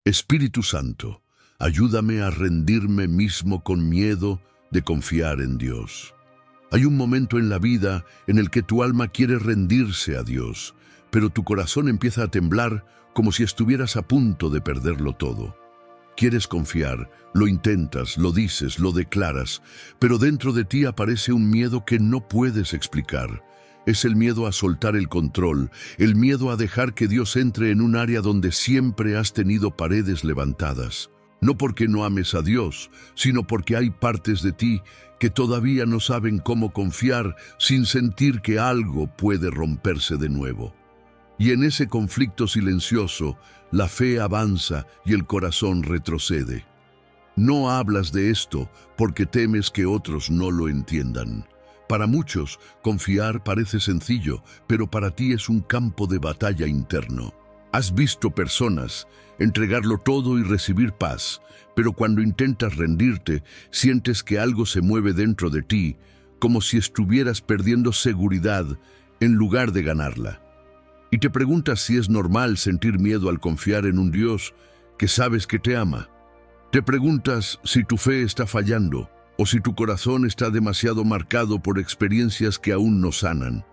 Espíritu Santo, ayúdame a rendirme mismo con miedo de confiar en Dios. Hay un momento en la vida en el que tu alma quiere rendirse a Dios, pero tu corazón empieza a temblar como si estuvieras a punto de perderlo todo. Quieres confiar, lo intentas, lo dices, lo declaras, pero dentro de ti aparece un miedo que no puedes explicar. Es el miedo a soltar el control, el miedo a dejar que Dios entre en un área donde siempre has tenido paredes levantadas. No porque no ames a Dios, sino porque hay partes de ti que todavía no saben cómo confiar sin sentir que algo puede romperse de nuevo. Y en ese conflicto silencioso, la fe avanza y el corazón retrocede. No hablas de esto porque temes que otros no lo entiendan. Para muchos, confiar parece sencillo, pero para ti es un campo de batalla interno. Has visto personas entregarlo todo y recibir paz, pero cuando intentas rendirte, sientes que algo se mueve dentro de ti, como si estuvieras perdiendo seguridad en lugar de ganarla. Y te preguntas si es normal sentir miedo al confiar en un Dios que sabes que te ama. Te preguntas si tu fe está fallando o si tu corazón está demasiado marcado por experiencias que aún no sanan.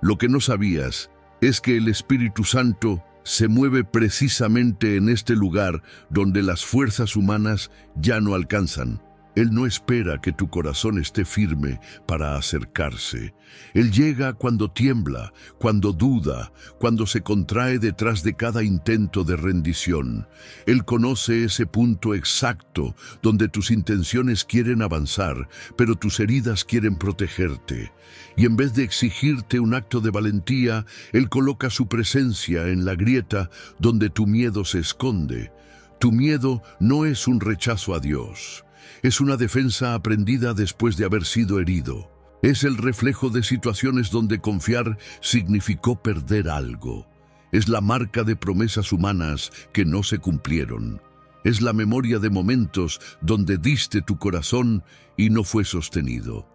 Lo que no sabías es que el Espíritu Santo se mueve precisamente en este lugar donde las fuerzas humanas ya no alcanzan. Él no espera que tu corazón esté firme para acercarse. Él llega cuando tiembla, cuando duda, cuando se contrae detrás de cada intento de rendición. Él conoce ese punto exacto donde tus intenciones quieren avanzar, pero tus heridas quieren protegerte. Y en vez de exigirte un acto de valentía, Él coloca su presencia en la grieta donde tu miedo se esconde. Tu miedo no es un rechazo a Dios. Es una defensa aprendida después de haber sido herido. Es el reflejo de situaciones donde confiar significó perder algo. Es la marca de promesas humanas que no se cumplieron. Es la memoria de momentos donde diste tu corazón y no fue sostenido.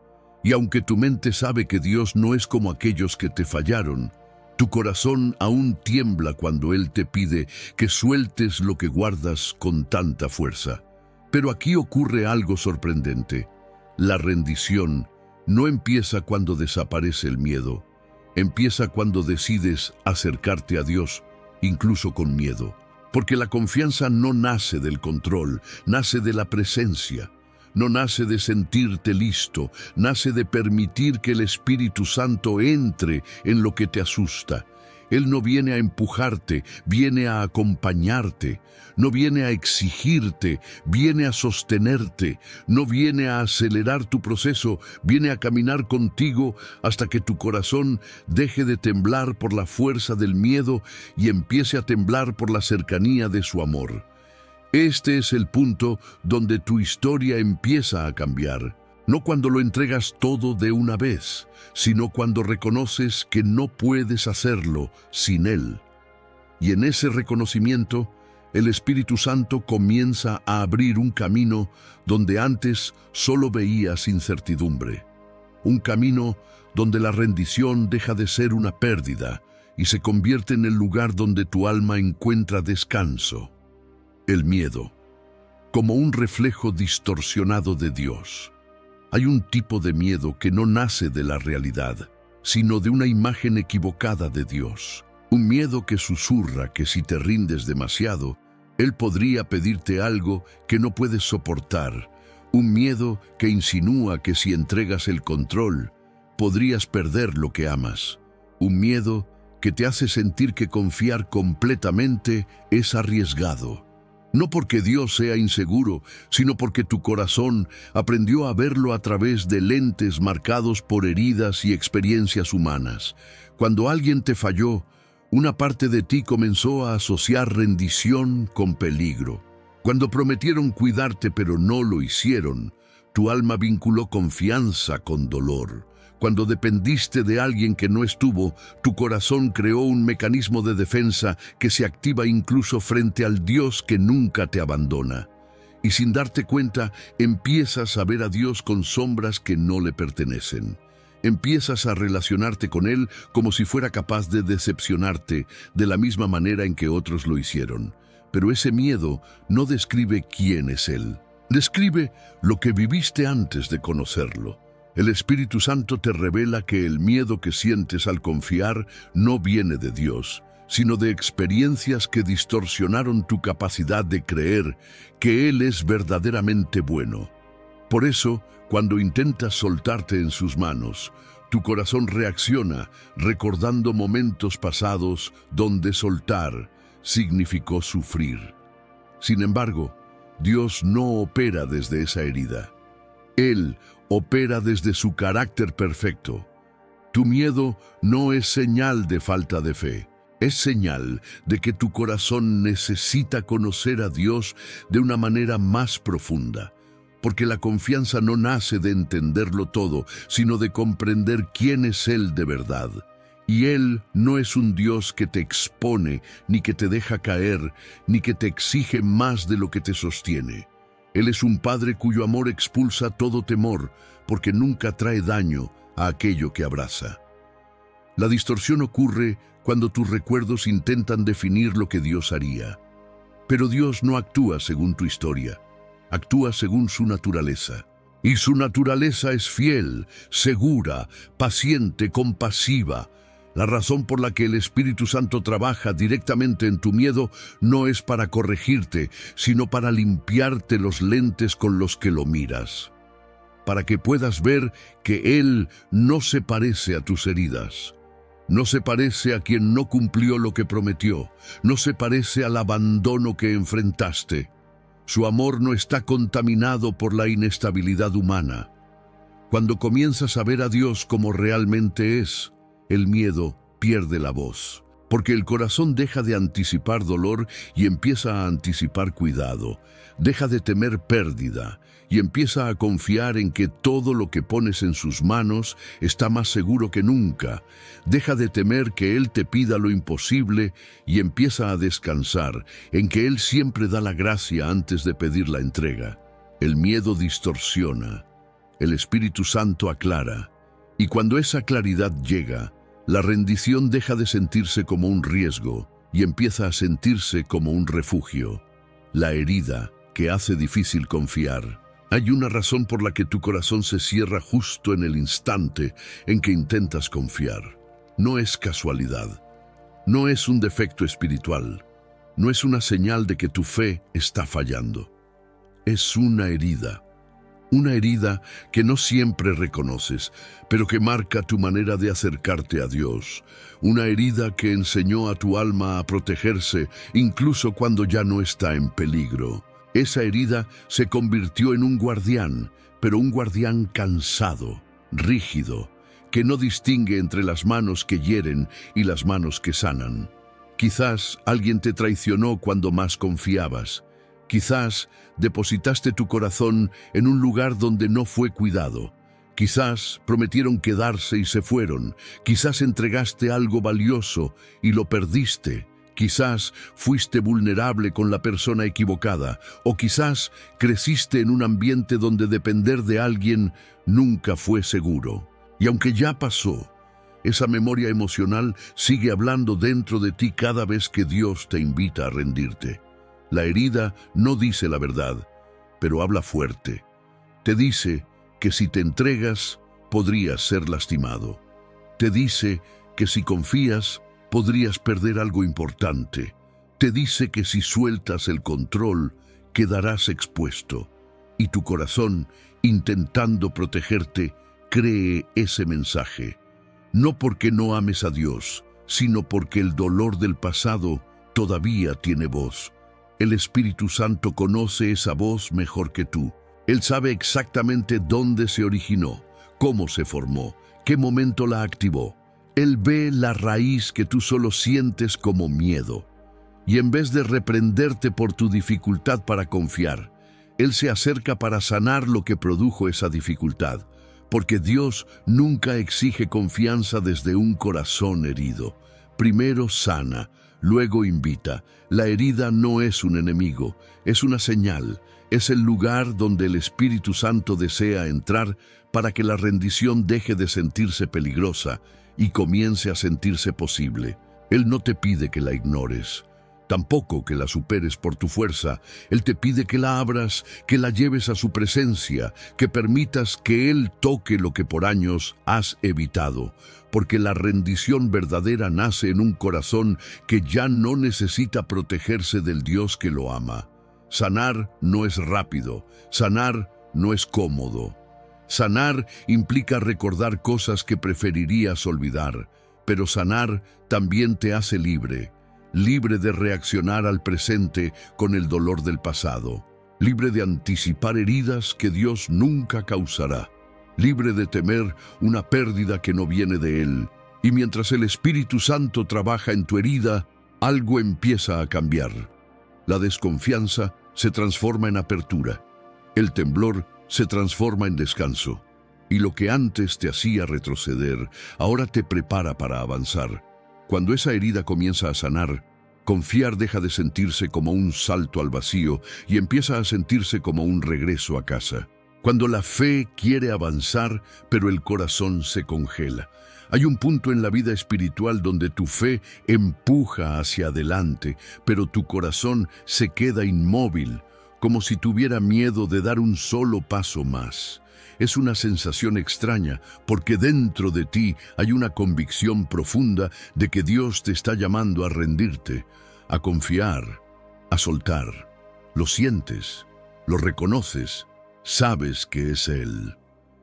Y aunque tu mente sabe que Dios no es como aquellos que te fallaron, tu corazón aún tiembla cuando Él te pide que sueltes lo que guardas con tanta fuerza. Pero aquí ocurre algo sorprendente. La rendición no empieza cuando desaparece el miedo. Empieza cuando decides acercarte a Dios, incluso con miedo. Porque la confianza no nace del control, nace de la presencia. No nace de sentirte listo, nace de permitir que el Espíritu Santo entre en lo que te asusta. Él no viene a empujarte, viene a acompañarte. No viene a exigirte, viene a sostenerte. No viene a acelerar tu proceso, viene a caminar contigo hasta que tu corazón deje de temblar por la fuerza del miedo y empiece a temblar por la cercanía de su amor. Este es el punto donde tu historia empieza a cambiar. No cuando lo entregas todo de una vez, sino cuando reconoces que no puedes hacerlo sin Él. Y en ese reconocimiento, el Espíritu Santo comienza a abrir un camino donde antes solo veías incertidumbre. Un camino donde la rendición deja de ser una pérdida y se convierte en el lugar donde tu alma encuentra descanso. El miedo, como un reflejo distorsionado de Dios. Hay un tipo de miedo que no nace de la realidad, sino de una imagen equivocada de Dios. Un miedo que susurra que si te rindes demasiado, Él podría pedirte algo que no puedes soportar. Un miedo que insinúa que si entregas el control, podrías perder lo que amas. Un miedo que te hace sentir que confiar completamente es arriesgado. No porque Dios sea inseguro, sino porque tu corazón aprendió a verlo a través de lentes marcados por heridas y experiencias humanas. Cuando alguien te falló, una parte de ti comenzó a asociar rendición con peligro. Cuando prometieron cuidarte pero no lo hicieron, tu alma vinculó confianza con dolor. Cuando dependiste de alguien que no estuvo, tu corazón creó un mecanismo de defensa que se activa incluso frente al Dios que nunca te abandona. Y sin darte cuenta, empiezas a ver a Dios con sombras que no le pertenecen. Empiezas a relacionarte con Él como si fuera capaz de decepcionarte de la misma manera en que otros lo hicieron. Pero ese miedo no describe quién es Él. Describe lo que viviste antes de conocerlo. El Espíritu Santo te revela que el miedo que sientes al confiar no viene de Dios, sino de experiencias que distorsionaron tu capacidad de creer que Él es verdaderamente bueno. Por eso, cuando intentas soltarte en sus manos, tu corazón reacciona recordando momentos pasados donde soltar significó sufrir. Sin embargo, Dios no opera desde esa herida. Él opera desde su carácter perfecto. Tu miedo no es señal de falta de fe. Es señal de que tu corazón necesita conocer a Dios de una manera más profunda. Porque la confianza no nace de entenderlo todo, sino de comprender quién es Él de verdad. Y Él no es un Dios que te expone, ni que te deja caer, ni que te exige más de lo que te sostiene. Él es un Padre cuyo amor expulsa todo temor, porque nunca trae daño a aquello que abraza. La distorsión ocurre cuando tus recuerdos intentan definir lo que Dios haría. Pero Dios no actúa según tu historia, actúa según su naturaleza. Y su naturaleza es fiel, segura, paciente, compasiva. La razón por la que el Espíritu Santo trabaja directamente en tu miedo no es para corregirte, sino para limpiarte los lentes con los que lo miras. Para que puedas ver que Él no se parece a tus heridas. No se parece a quien no cumplió lo que prometió. No se parece al abandono que enfrentaste. Su amor no está contaminado por la inestabilidad humana. Cuando comienzas a ver a Dios como realmente es, el miedo pierde la voz, porque el corazón deja de anticipar dolor y empieza a anticipar cuidado, deja de temer pérdida y empieza a confiar en que todo lo que pones en sus manos está más seguro que nunca, deja de temer que Él te pida lo imposible y empieza a descansar en que Él siempre da la gracia antes de pedir la entrega. El miedo distorsiona, el Espíritu Santo aclara, y cuando esa claridad llega, la rendición deja de sentirse como un riesgo y empieza a sentirse como un refugio. La herida que hace difícil confiar. Hay una razón por la que tu corazón se cierra justo en el instante en que intentas confiar. No es casualidad. No es un defecto espiritual. No es una señal de que tu fe está fallando. Es una herida. Una herida que no siempre reconoces, pero que marca tu manera de acercarte a Dios. Una herida que enseñó a tu alma a protegerse incluso cuando ya no está en peligro. Esa herida se convirtió en un guardián, pero un guardián cansado, rígido, que no distingue entre las manos que hieren y las manos que sanan. Quizás alguien te traicionó cuando más confiabas. Quizás depositaste tu corazón en un lugar donde no fue cuidado. Quizás prometieron quedarse y se fueron. Quizás entregaste algo valioso y lo perdiste. Quizás fuiste vulnerable con la persona equivocada. O quizás creciste en un ambiente donde depender de alguien nunca fue seguro. Y aunque ya pasó, esa memoria emocional sigue hablando dentro de ti cada vez que Dios te invita a rendirte. La herida no dice la verdad, pero habla fuerte. Te dice que si te entregas, podrías ser lastimado. Te dice que si confías, podrías perder algo importante. Te dice que si sueltas el control, quedarás expuesto. Y tu corazón, intentando protegerte, cree ese mensaje. No porque no ames a Dios, sino porque el dolor del pasado todavía tiene voz. El Espíritu Santo conoce esa voz mejor que tú. Él sabe exactamente dónde se originó, cómo se formó, qué momento la activó. Él ve la raíz que tú solo sientes como miedo. Y en vez de reprenderte por tu dificultad para confiar, Él se acerca para sanar lo que produjo esa dificultad. Porque Dios nunca exige confianza desde un corazón herido. Primero sana, luego invita. La herida no es un enemigo, es una señal. Es el lugar donde el Espíritu Santo desea entrar para que la rendición deje de sentirse peligrosa y comience a sentirse posible. Él no te pide que la ignores. tampoco que la superes por tu fuerza. Él te pide que la abras, que la lleves a su presencia, que permitas que Él toque lo que por años has evitado, porque la rendición verdadera nace en un corazón que ya no necesita protegerse del Dios que lo ama. Sanar no es rápido, sanar no es cómodo. Sanar implica recordar cosas que preferirías olvidar, pero sanar también te hace libre, libre de reaccionar al presente con el dolor del pasado, libre de anticipar heridas que Dios nunca causará, libre de temer una pérdida que no viene de Él. Y mientras el Espíritu Santo trabaja en tu herida, algo empieza a cambiar. La desconfianza se transforma en apertura, el temblor se transforma en descanso, y lo que antes te hacía retroceder, ahora te prepara para avanzar. Cuando esa herida comienza a sanar, confiar deja de sentirse como un salto al vacío y empieza a sentirse como un regreso a casa. Cuando la fe quiere avanzar, pero el corazón se congela. Hay un punto en la vida espiritual donde tu fe empuja hacia adelante, pero tu corazón se queda inmóvil, como si tuviera miedo de dar un solo paso más. Es una sensación extraña, porque dentro de ti hay una convicción profunda de que Dios te está llamando a rendirte, a confiar, a soltar. Lo sientes, lo reconoces, sabes que es Él.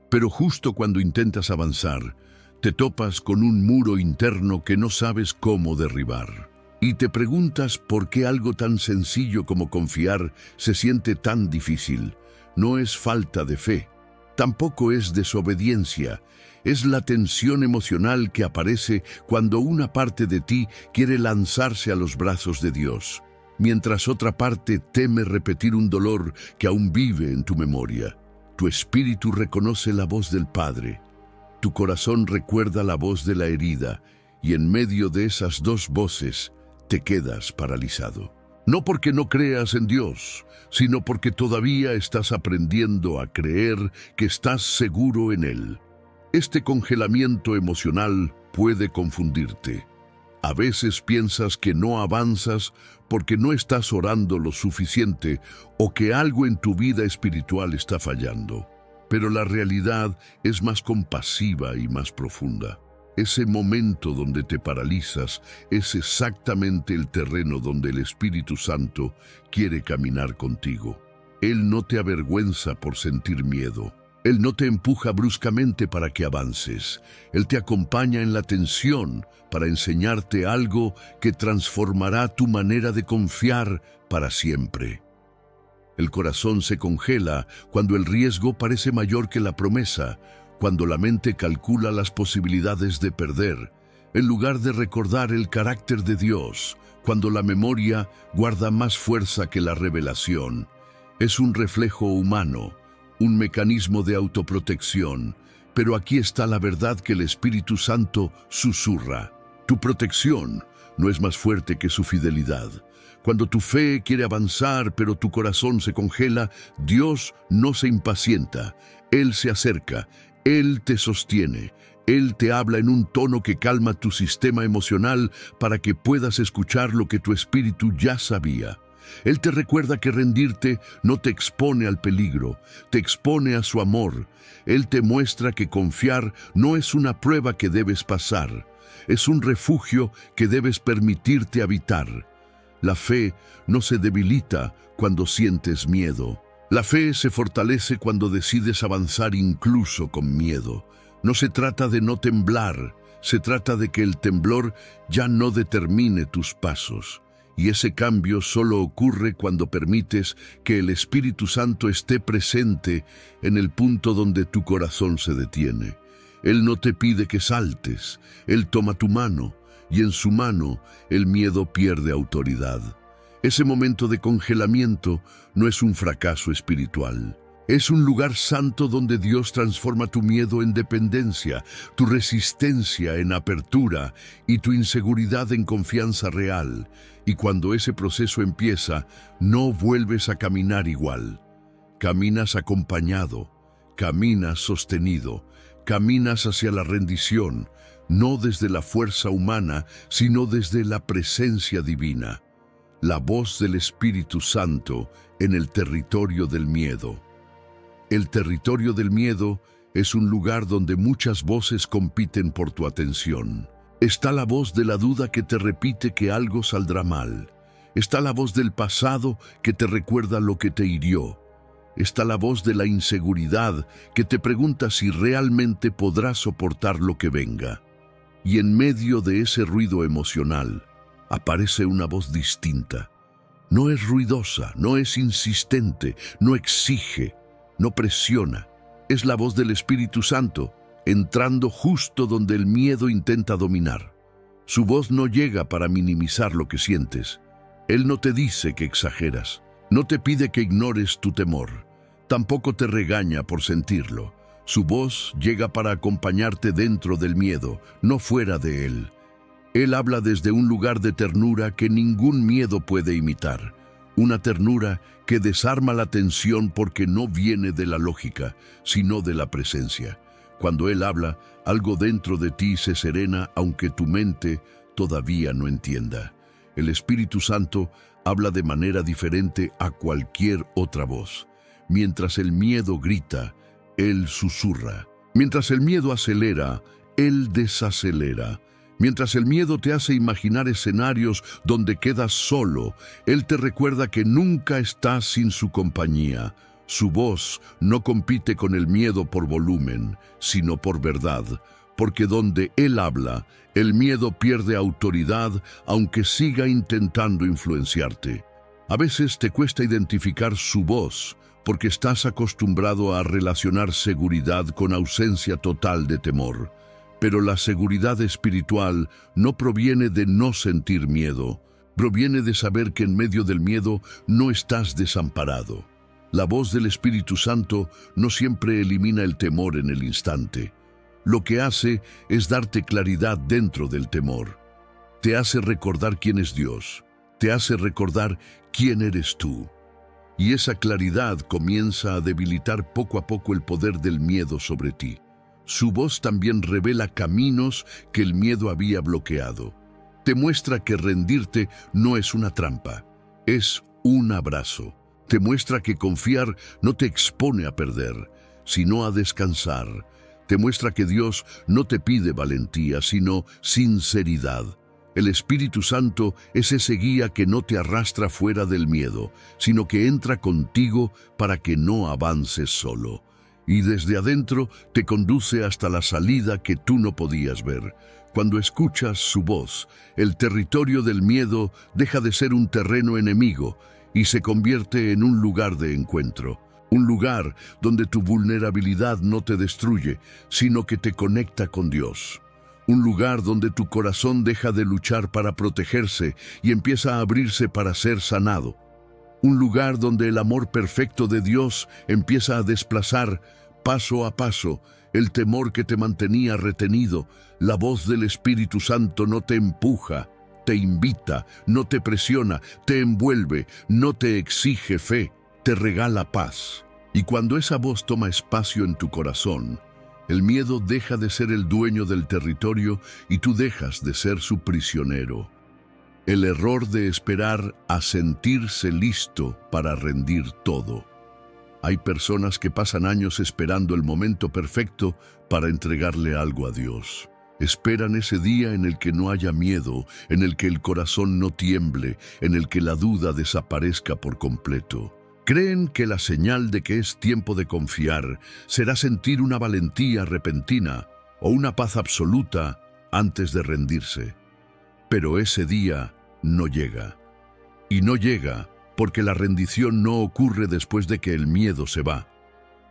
Pero justo cuando intentas avanzar, te topas con un muro interno que no sabes cómo derribar. Y te preguntas por qué algo tan sencillo como confiar se siente tan difícil. No es falta de fe, tampoco es desobediencia, es la tensión emocional que aparece cuando una parte de ti quiere lanzarse a los brazos de Dios, mientras otra parte teme repetir un dolor que aún vive en tu memoria. Tu espíritu reconoce la voz del Padre, tu corazón recuerda la voz de la herida, y en medio de esas dos voces, te quedas paralizado. No porque no creas en Dios, sino porque todavía estás aprendiendo a creer que estás seguro en Él. Este congelamiento emocional puede confundirte. A veces piensas que no avanzas porque no estás orando lo suficiente o que algo en tu vida espiritual está fallando. Pero la realidad es más compasiva y más profunda. Ese momento donde te paralizas es exactamente el terreno donde el Espíritu Santo quiere caminar contigo. Él no te avergüenza por sentir miedo. Él no te empuja bruscamente para que avances. Él te acompaña en la tensión para enseñarte algo que transformará tu manera de confiar para siempre. El corazón se congela cuando el riesgo parece mayor que la promesa, cuando la mente calcula las posibilidades de perder, en lugar de recordar el carácter de Dios, cuando la memoria guarda más fuerza que la revelación. Es un reflejo humano, un mecanismo de autoprotección, pero aquí está la verdad que el Espíritu Santo susurra. Tu protección no es más fuerte que su fidelidad. Cuando tu fe quiere avanzar, pero tu corazón se congela, Dios no se impacienta. Él se acerca, Él te sostiene, Él te habla en un tono que calma tu sistema emocional para que puedas escuchar lo que tu espíritu ya sabía. Él te recuerda que rendirte no te expone al peligro, te expone a su amor. Él te muestra que confiar no es una prueba que debes pasar, es un refugio que debes permitirte habitar. La fe no se debilita cuando sientes miedo. La fe se fortalece cuando decides avanzar incluso con miedo. No se trata de no temblar, se trata de que el temblor ya no determine tus pasos. Y ese cambio solo ocurre cuando permites que el Espíritu Santo esté presente en el punto donde tu corazón se detiene. Él no te pide que saltes, Él toma tu mano, y en su mano el miedo pierde autoridad. Ese momento de congelamiento no es un fracaso espiritual. Es un lugar santo donde Dios transforma tu miedo en dependencia, tu resistencia en apertura y tu inseguridad en confianza real. Y cuando ese proceso empieza, no vuelves a caminar igual. Caminas acompañado, caminas sostenido, caminas hacia la rendición, no desde la fuerza humana, sino desde la presencia divina. la voz del Espíritu Santo en el territorio del miedo. El territorio del miedo es un lugar donde muchas voces compiten por tu atención. Está la voz de la duda que te repite que algo saldrá mal. Está la voz del pasado que te recuerda lo que te hirió. Está la voz de la inseguridad que te pregunta si realmente podrás soportar lo que venga. Y en medio de ese ruido emocional, aparece una voz distinta. No es ruidosa, no es insistente, no exige, no presiona. Es la voz del Espíritu Santo, entrando justo donde el miedo intenta dominar. Su voz no llega para minimizar lo que sientes. Él no te dice que exageras, no te pide que ignores tu temor, tampoco te regaña por sentirlo. Su voz llega para acompañarte dentro del miedo, no fuera de él. Él habla desde un lugar de ternura que ningún miedo puede imitar. Una ternura que desarma la tensión porque no viene de la lógica, sino de la presencia. Cuando Él habla, algo dentro de ti se serena aunque tu mente todavía no entienda. El Espíritu Santo habla de manera diferente a cualquier otra voz. Mientras el miedo grita, Él susurra. Mientras el miedo acelera, Él desacelera. Mientras el miedo te hace imaginar escenarios donde quedas solo, Él te recuerda que nunca estás sin su compañía. Su voz no compite con el miedo por volumen, sino por verdad, porque donde Él habla, el miedo pierde autoridad aunque siga intentando influenciarte. A veces te cuesta identificar su voz, porque estás acostumbrado a relacionar seguridad con ausencia total de temor. Pero la seguridad espiritual no proviene de no sentir miedo, proviene de saber que en medio del miedo no estás desamparado. La voz del Espíritu Santo no siempre elimina el temor en el instante. Lo que hace es darte claridad dentro del temor. Te hace recordar quién es Dios, te hace recordar quién eres tú. Y esa claridad comienza a debilitar poco a poco el poder del miedo sobre ti. Su voz también revela caminos que el miedo había bloqueado. Te muestra que rendirte no es una trampa, es un abrazo. Te muestra que confiar no te expone a perder, sino a descansar. Te muestra que Dios no te pide valentía, sino sinceridad. El Espíritu Santo es ese guía que no te arrastra fuera del miedo, sino que entra contigo para que no avances solo. Y desde adentro te conduce hasta la salida que tú no podías ver. Cuando escuchas su voz, el territorio del miedo deja de ser un terreno enemigo y se convierte en un lugar de encuentro. Un lugar donde tu vulnerabilidad no te destruye, sino que te conecta con Dios. Un lugar donde tu corazón deja de luchar para protegerse y empieza a abrirse para ser sanado. Un lugar donde el amor perfecto de Dios empieza a desplazar, paso a paso, el temor que te mantenía retenido. La voz del Espíritu Santo no te empuja, te invita, no te presiona, te envuelve, no te exige fe, te regala paz. Y cuando esa voz toma espacio en tu corazón, el miedo deja de ser el dueño del territorio y tú dejas de ser su prisionero. El error de esperar a sentirse listo para rendir todo. Hay personas que pasan años esperando el momento perfecto para entregarle algo a Dios. Esperan ese día en el que no haya miedo, en el que el corazón no tiemble, en el que la duda desaparezca por completo. Creen que la señal de que es tiempo de confiar será sentir una valentía repentina o una paz absoluta antes de rendirse. Pero ese día no llega. Y no llega porque la rendición no ocurre después de que el miedo se va.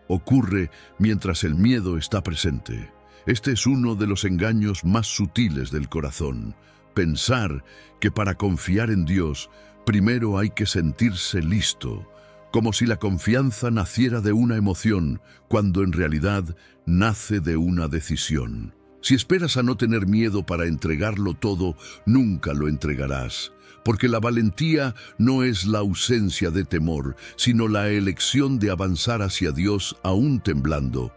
Ocurre mientras el miedo está presente. Este es uno de los engaños más sutiles del corazón. Pensar que para confiar en Dios, primero hay que sentirse listo, como si la confianza naciera de una emoción, cuando en realidad nace de una decisión. Si esperas a no tener miedo para entregarlo todo, nunca lo entregarás, porque la valentía no es la ausencia de temor, sino la elección de avanzar hacia Dios aún temblando.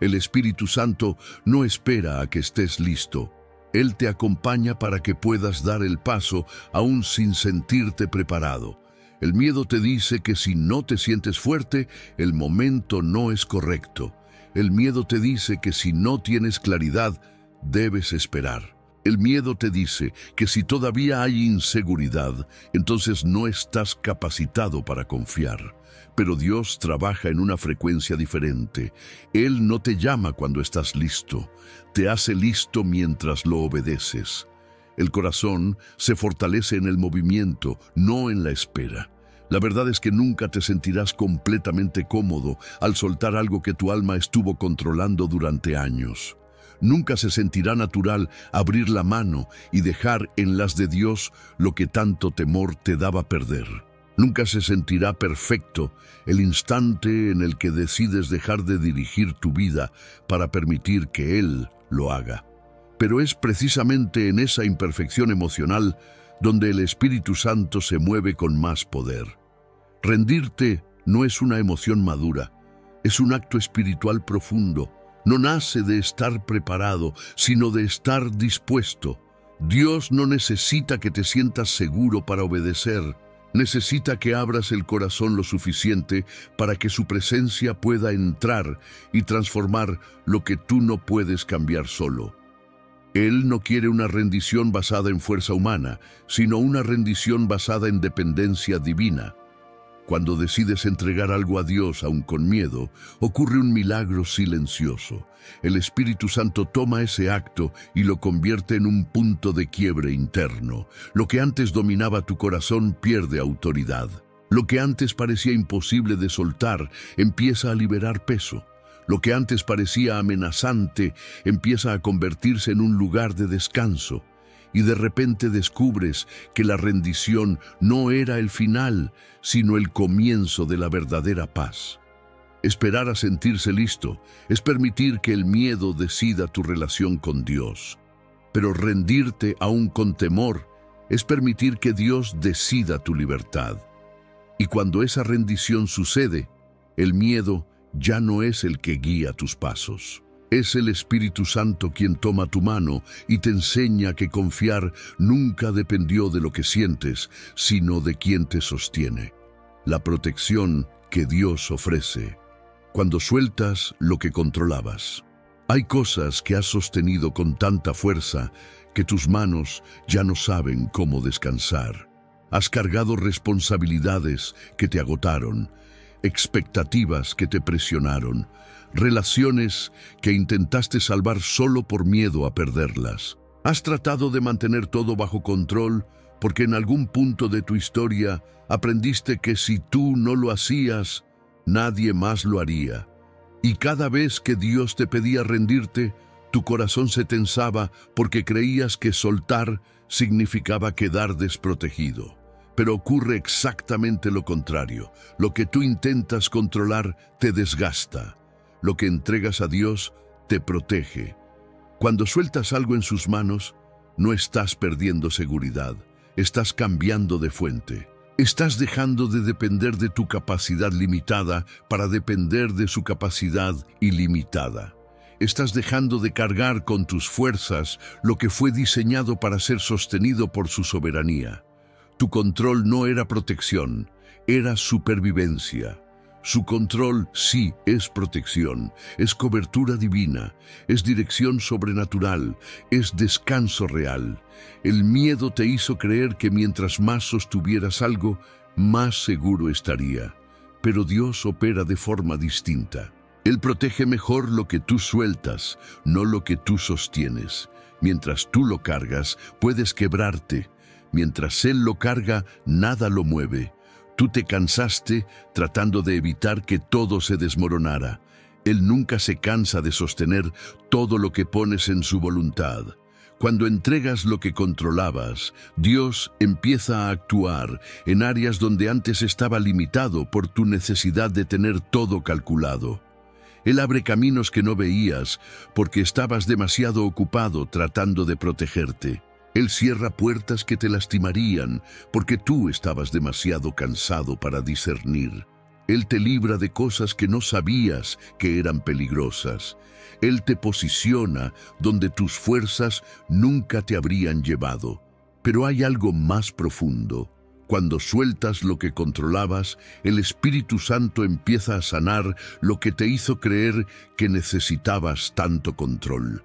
El Espíritu Santo no espera a que estés listo. Él te acompaña para que puedas dar el paso aún sin sentirte preparado. El miedo te dice que si no te sientes fuerte, el momento no es correcto. El miedo te dice que si no tienes claridad, debes esperar. El miedo te dice que si todavía hay inseguridad, entonces no estás capacitado para confiar. Pero Dios trabaja en una frecuencia diferente. Él no te llama cuando estás listo, te hace listo mientras lo obedeces. El corazón se fortalece en el movimiento, no en la espera. La verdad es que nunca te sentirás completamente cómodo al soltar algo que tu alma estuvo controlando durante años. Nunca se sentirá natural abrir la mano y dejar en las de Dios lo que tanto temor te daba perder. Nunca se sentirá perfecto el instante en el que decides dejar de dirigir tu vida para permitir que Él lo haga. Pero es precisamente en esa imperfección emocional donde el Espíritu Santo se mueve con más poder. Rendirte no es una emoción madura, es un acto espiritual profundo. No nace de estar preparado, sino de estar dispuesto. Dios no necesita que te sientas seguro para obedecer. Necesita que abras el corazón lo suficiente para que su presencia pueda entrar y transformar lo que tú no puedes cambiar solo. Él no quiere una rendición basada en fuerza humana, sino una rendición basada en dependencia divina. Cuando decides entregar algo a Dios aun con miedo, ocurre un milagro silencioso. El Espíritu Santo toma ese acto y lo convierte en un punto de quiebre interno. Lo que antes dominaba tu corazón pierde autoridad. Lo que antes parecía imposible de soltar empieza a liberar peso. Lo que antes parecía amenazante empieza a convertirse en un lugar de descanso. Y de repente descubres que la rendición no era el final, sino el comienzo de la verdadera paz. Esperar a sentirse listo es permitir que el miedo decida tu relación con Dios. Pero rendirte aún con temor es permitir que Dios decida tu libertad. Y cuando esa rendición sucede, el miedo ya no es el que guía tus pasos. Es el Espíritu Santo quien toma tu mano y te enseña que confiar nunca dependió de lo que sientes, sino de quien te sostiene. La protección que Dios ofrece cuando sueltas lo que controlabas. Hay cosas que has sostenido con tanta fuerza que tus manos ya no saben cómo descansar. Has cargado responsabilidades que te agotaron, expectativas que te presionaron, relaciones que intentaste salvar solo por miedo a perderlas. Has tratado de mantener todo bajo control porque en algún punto de tu historia aprendiste que si tú no lo hacías, nadie más lo haría. Y cada vez que Dios te pedía rendirte, tu corazón se tensaba porque creías que soltar significaba quedar desprotegido. Pero ocurre exactamente lo contrario. Lo que tú intentas controlar te desgasta. Lo que entregas a Dios te protege. Cuando sueltas algo en sus manos, no estás perdiendo seguridad, estás cambiando de fuente. Estás dejando de depender de tu capacidad limitada para depender de su capacidad ilimitada. Estás dejando de cargar con tus fuerzas lo que fue diseñado para ser sostenido por su soberanía. Tu control no era protección, era supervivencia. Su control sí es protección, es cobertura divina, es dirección sobrenatural, es descanso real. El miedo te hizo creer que mientras más sostuvieras algo, más seguro estaría. Pero Dios opera de forma distinta. Él protege mejor lo que tú sueltas, no lo que tú sostienes. Mientras tú lo cargas, puedes quebrarte. Mientras Él lo carga, nada lo mueve. Tú te cansaste tratando de evitar que todo se desmoronara. Él nunca se cansa de sostener todo lo que pones en su voluntad. Cuando entregas lo que controlabas, Dios empieza a actuar en áreas donde antes estaba limitado por tu necesidad de tener todo calculado. Él abre caminos que no veías porque estabas demasiado ocupado tratando de protegerte. Él cierra puertas que te lastimarían porque tú estabas demasiado cansado para discernir. Él te libra de cosas que no sabías que eran peligrosas. Él te posiciona donde tus fuerzas nunca te habrían llevado. Pero hay algo más profundo. Cuando sueltas lo que controlabas, el Espíritu Santo empieza a sanar lo que te hizo creer que necesitabas tanto control.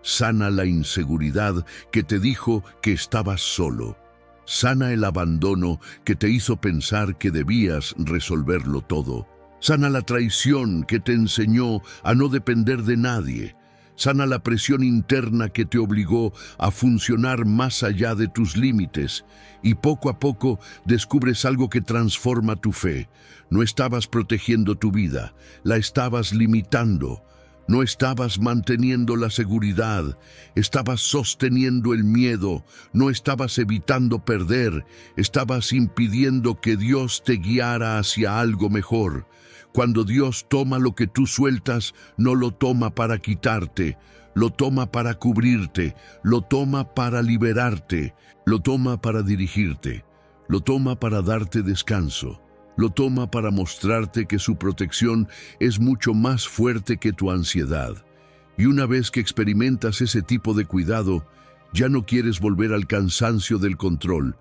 Sana la inseguridad que te dijo que estabas solo. Sana el abandono que te hizo pensar que debías resolverlo todo. Sana la traición que te enseñó a no depender de nadie. Sana la presión interna que te obligó a funcionar más allá de tus límites. Y poco a poco descubres algo que transforma tu fe. No estabas protegiendo tu vida, la estabas limitando. No estabas manteniendo la seguridad, estabas sosteniendo el miedo, no estabas evitando perder, estabas impidiendo que Dios te guiara hacia algo mejor. Cuando Dios toma lo que tú sueltas, no lo toma para quitarte, lo toma para cubrirte, lo toma para liberarte, lo toma para dirigirte, lo toma para darte descanso. Lo toma para mostrarte que su protección es mucho más fuerte que tu ansiedad. Y una vez que experimentas ese tipo de cuidado, ya no quieres volver al cansancio del control.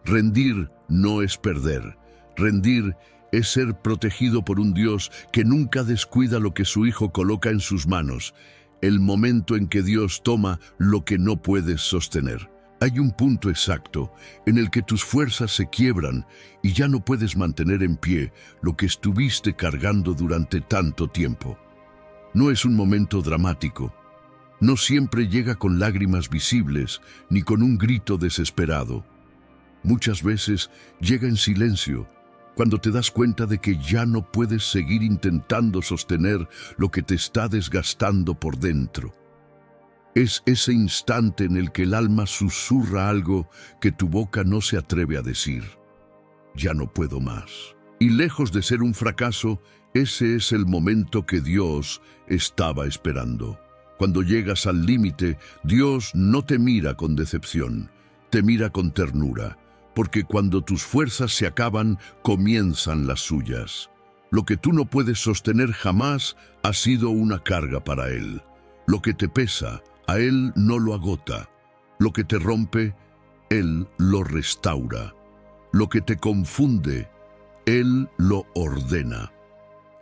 Rendir no es perder. Rendir es ser protegido por un Dios que nunca descuida lo que su Hijo coloca en sus manos, el momento en que Dios toma lo que no puedes sostener. Hay un punto exacto en el que tus fuerzas se quiebran y ya no puedes mantener en pie lo que estuviste cargando durante tanto tiempo. No es un momento dramático. No siempre llega con lágrimas visibles ni con un grito desesperado. Muchas veces llega en silencio, cuando te das cuenta de que ya no puedes seguir intentando sostener lo que te está desgastando por dentro. Es ese instante en el que el alma susurra algo que tu boca no se atreve a decir. Ya no puedo más. Y lejos de ser un fracaso, ese es el momento que Dios estaba esperando. Cuando llegas al límite, Dios no te mira con decepción, te mira con ternura, porque cuando tus fuerzas se acaban, comienzan las suyas. Lo que tú no puedes sostener jamás ha sido una carga para Él. Lo que te pesa, a Él no lo agota. Lo que te rompe, Él lo restaura. Lo que te confunde, Él lo ordena.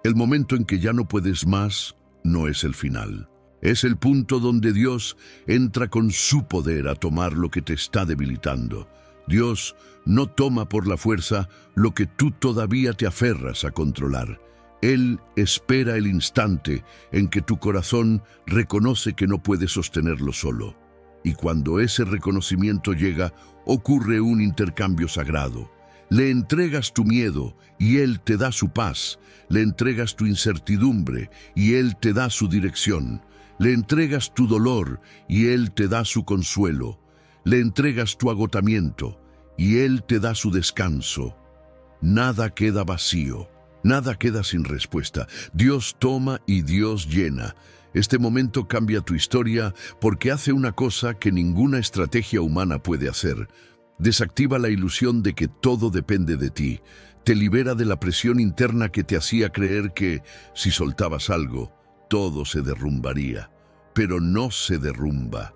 El momento en que ya no puedes más no es el final. Es el punto donde Dios entra con su poder a tomar lo que te está debilitando. Dios no toma por la fuerza lo que tú todavía te aferras a controlar. Él espera el instante en que tu corazón reconoce que no puede sostenerlo solo. Y cuando ese reconocimiento llega, ocurre un intercambio sagrado. Le entregas tu miedo y Él te da su paz. Le entregas tu incertidumbre y Él te da su dirección. Le entregas tu dolor y Él te da su consuelo. Le entregas tu agotamiento y Él te da su descanso. Nada queda vacío. Nada queda sin respuesta. Dios toma y Dios llena. Este momento cambia tu historia porque hace una cosa que ninguna estrategia humana puede hacer. Desactiva la ilusión de que todo depende de ti. Te libera de la presión interna que te hacía creer que, si soltabas algo, todo se derrumbaría. Pero no se derrumba.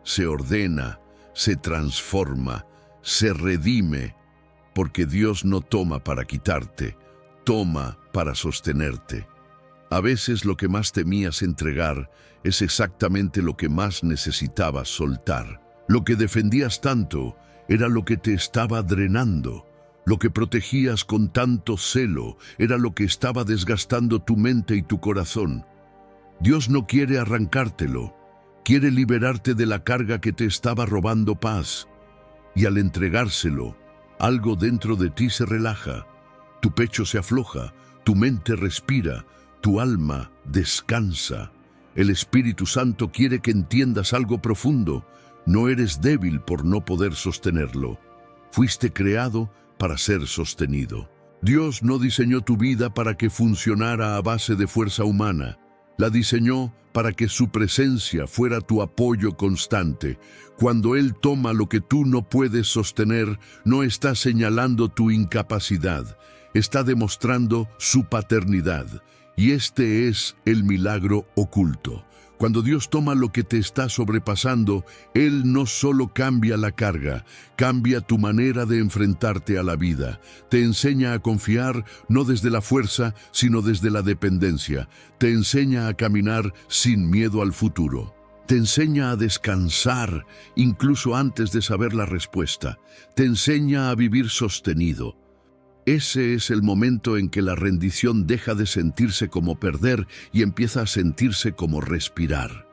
Se ordena, se transforma, se redime, porque Dios no toma para quitarte, toma para sostenerte. A veces lo que más temías entregar es exactamente lo que más necesitabas soltar. Lo que defendías tanto era lo que te estaba drenando. Lo que protegías con tanto celo era lo que estaba desgastando tu mente y tu corazón. Dios no quiere arrancártelo, quiere liberarte de la carga que te estaba robando paz. Y al entregárselo, algo dentro de ti se relaja. Tu pecho se afloja, tu mente respira, tu alma descansa. El Espíritu Santo quiere que entiendas algo profundo. No eres débil por no poder sostenerlo. Fuiste creado para ser sostenido. Dios no diseñó tu vida para que funcionara a base de fuerza humana. La diseñó para que su presencia fuera tu apoyo constante. Cuando Él toma lo que tú no puedes sostener, no está señalando tu incapacidad. está demostrando su paternidad. Y este es el milagro oculto. Cuando Dios toma lo que te está sobrepasando, Él no solo cambia la carga, cambia tu manera de enfrentarte a la vida. Te enseña a confiar no desde la fuerza, sino desde la dependencia. Te enseña a caminar sin miedo al futuro. Te enseña a descansar incluso antes de saber la respuesta. Te enseña a vivir sostenido. Ese es el momento en que la rendición deja de sentirse como perder y empieza a sentirse como respirar.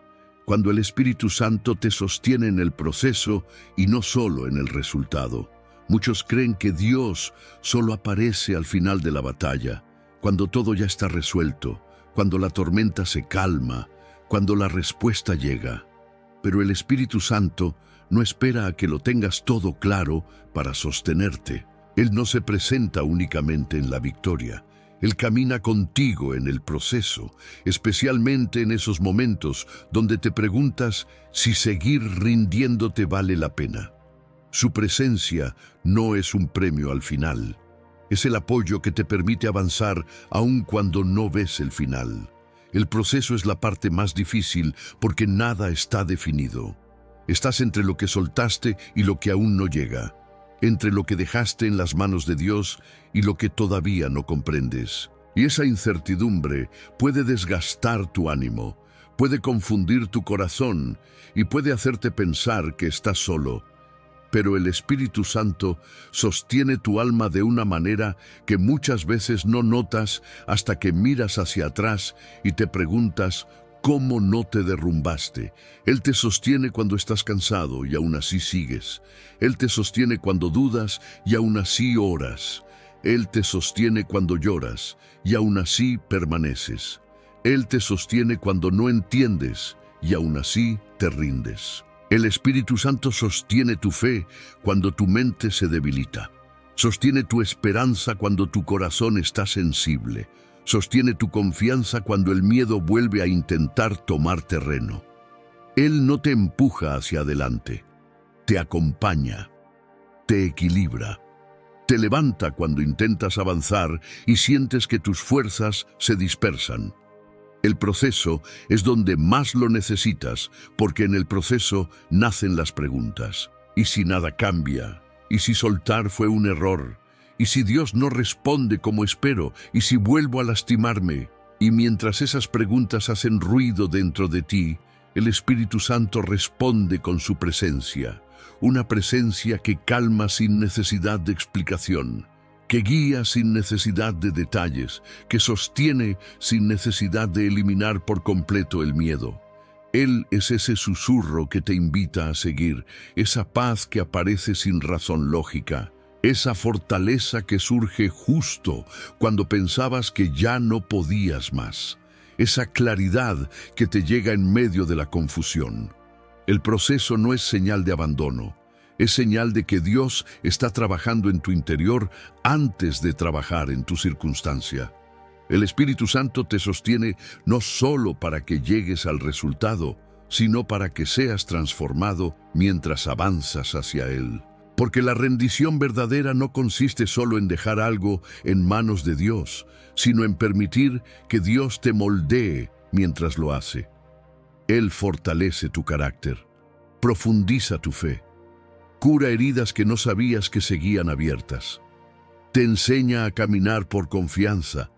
Cuando el Espíritu Santo te sostiene en el proceso y no solo en el resultado. Muchos creen que Dios solo aparece al final de la batalla, cuando todo ya está resuelto, cuando la tormenta se calma, cuando la respuesta llega. Pero el Espíritu Santo no espera a que lo tengas todo claro para sostenerte. Él no se presenta únicamente en la victoria. Él camina contigo en el proceso, especialmente en esos momentos donde te preguntas si seguir rindiéndote vale la pena. Su presencia no es un premio al final. Es el apoyo que te permite avanzar aun cuando no ves el final. El proceso es la parte más difícil porque nada está definido. Estás entre lo que soltaste y lo que aún no llega, entre lo que dejaste en las manos de Dios y lo que todavía no comprendes. Y esa incertidumbre puede desgastar tu ánimo, puede confundir tu corazón y puede hacerte pensar que estás solo. Pero el Espíritu Santo sostiene tu alma de una manera que muchas veces no notas hasta que miras hacia atrás y te preguntas cómo no te derrumbaste. Él te sostiene cuando estás cansado y aún así sigues. Él te sostiene cuando dudas y aún así oras. Él te sostiene cuando lloras y aún así permaneces. Él te sostiene cuando no entiendes y aún así te rindes. El Espíritu Santo sostiene tu fe cuando tu mente se debilita. Sostiene tu esperanza cuando tu corazón está sensible. Sostiene tu confianza cuando el miedo vuelve a intentar tomar terreno. Él no te empuja hacia adelante. Te acompaña. Te equilibra. Te levanta cuando intentas avanzar y sientes que tus fuerzas se dispersan. El proceso es donde más lo necesitas, porque en el proceso nacen las preguntas. ¿Y si nada cambia? ¿Y si soltar fue un error? ¿Y si Dios no responde como espero? ¿Y si vuelvo a lastimarme? Y mientras esas preguntas hacen ruido dentro de ti, el Espíritu Santo responde con su presencia. Una presencia que calma sin necesidad de explicación, que guía sin necesidad de detalles, que sostiene sin necesidad de eliminar por completo el miedo. Él es ese susurro que te invita a seguir, esa paz que aparece sin razón lógica, esa fortaleza que surge justo cuando pensabas que ya no podías más, esa claridad que te llega en medio de la confusión. El proceso no es señal de abandono. Es señal de que Dios está trabajando en tu interior antes de trabajar en tu circunstancia. El Espíritu Santo te sostiene no solo para que llegues al resultado, sino para que seas transformado mientras avanzas hacia Él. Porque la rendición verdadera no consiste solo en dejar algo en manos de Dios, sino en permitir que Dios te moldee mientras lo hace. Él fortalece tu carácter, profundiza tu fe, cura heridas que no sabías que seguían abiertas. Te enseña a caminar por confianza